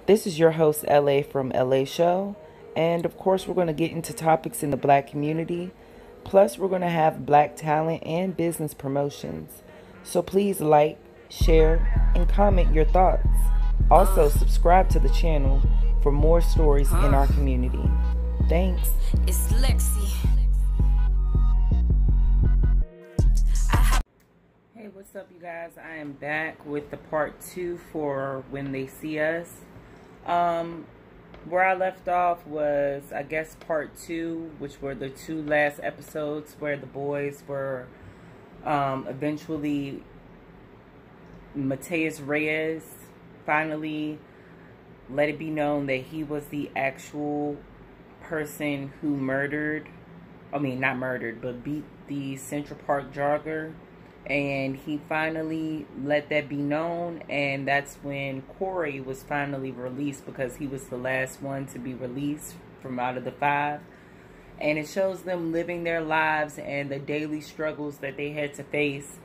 This is your host, LA from LA Show. And of course, we're going to get into topics in the black community. Plus, we're going to have black talent and business promotions. So please like, share, and comment your thoughts. Also, subscribe to the channel for more stories in our community. Thanks. It's Lexi. Hey, what's up, you guys? I am back with the part 2 for When They See Us. Where I left off was, I guess, part 2, which were the 2 last episodes where the boys were eventually, Matias Reyes finally let it be known that he was the actual person who not murdered, but beat the Central Park jogger. And he finally let that be known, and that's when Corey was finally released, because he was the last one to be released from out of the 5. And it shows them living their lives and the daily struggles that they had to face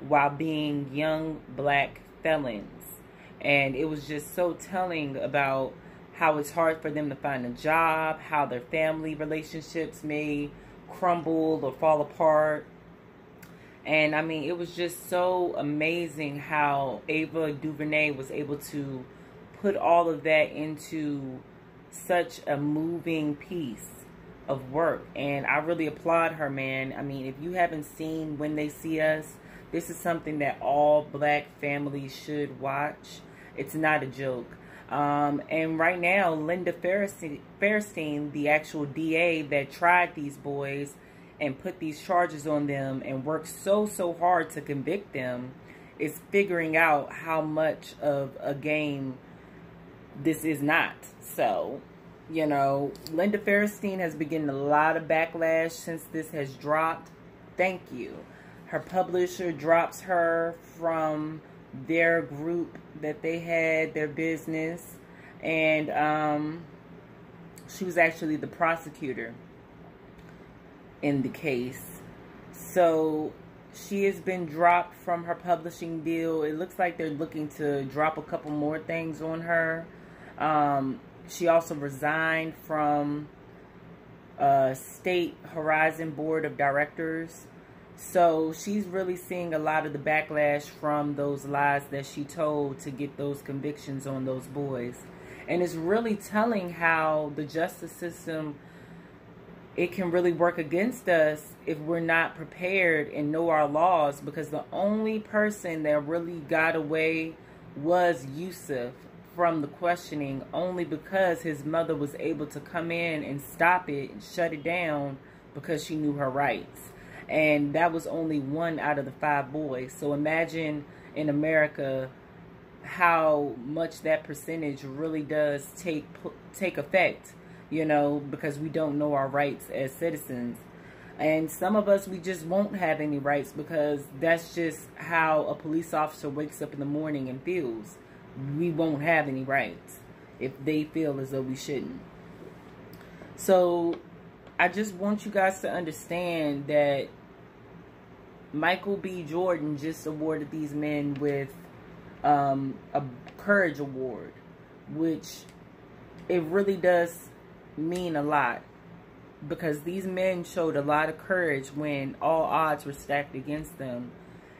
while being young black felons. And it was just so telling about how it's hard for them to find a job, how their family relationships may crumble or fall apart. And I mean, it was just so amazing how Ava DuVernay was able to put all of that into such a moving piece of work. And I really applaud her, man. I mean, if you haven't seen When They See Us, this is something that all black families should watch. It's not a joke. And right now, Linda Fairstein, the actual DA that tried these boys and put these charges on them and worked so hard to convict them, is figuring out how much of a game this is not. So, you know, Linda Fairstein has been getting a lot of backlash since this has dropped. Thank you. Her publisher drops her from their group that they had, their business, and she was actually the prosecutor in the case. So she has been dropped from her publishing deal. It looks like they're looking to drop a couple more things on her. She also resigned from State Horizon Board of Directors. So she's really seeing a lot of the backlash from those lies that she told to get those convictions on those boys. And it's really telling how the justice system, it can really work against us if we're not prepared and know our laws, because the only person that really got away was Yusuf from the questioning, only because his mother was able to come in and stop it and shut it down because she knew her rights. And that was only 1 out of the 5 boys. So imagine in America how much that percentage really does take effect, you know, because we don't know our rights as citizens. And some of us, we just won't have any rights, because that's just how a police officer wakes up in the morning and feels. We won't have any rights if they feel as though we shouldn't. So I just want you guys to understand that Michael B. Jordan just awarded these men with a Courage Award, which it really does mean a lot, because these men showed a lot of courage when all odds were stacked against them.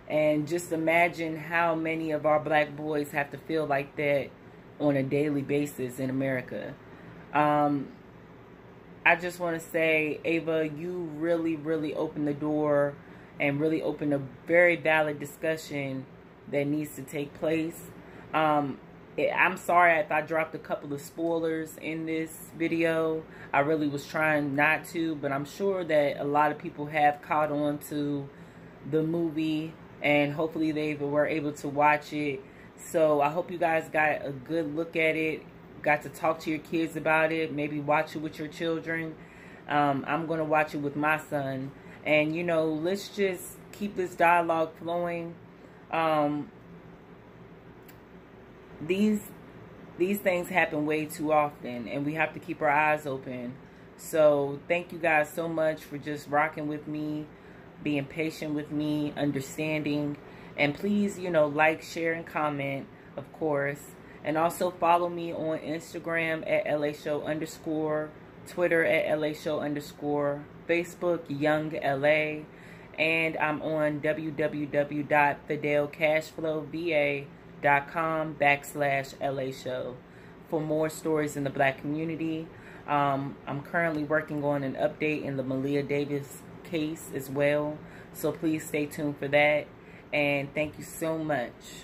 And just imagine how many of our black boys have to feel like that on a daily basis in America. I just want to say, Ava, you really opened the door and really opened a very valid discussion that needs to take place. I'm sorry if I dropped a couple of spoilers in this video. I really was trying not to, but I'm sure that a lot of people have caught on to the movie, and hopefully they were able to watch it. So I hope you guys got a good look at it, got to talk to your kids about it, maybe watch it with your children. I'm going to watch it with my son. And, you know, let's just keep this dialogue flowing. These things happen way too often, and we have to keep our eyes open. So thank you guys so much for just rocking with me, being patient with me, understanding. And please, you know, like, share, and comment, of course. And also follow me on Instagram at LA_show_, Twitter at LA_show_, Facebook Young LA, and I'm on www.fidelcashflowva.com/LA show for more stories in the Black community. I'm currently working on an update in the Malia Davis case as well, so please stay tuned for that. And thank you so much.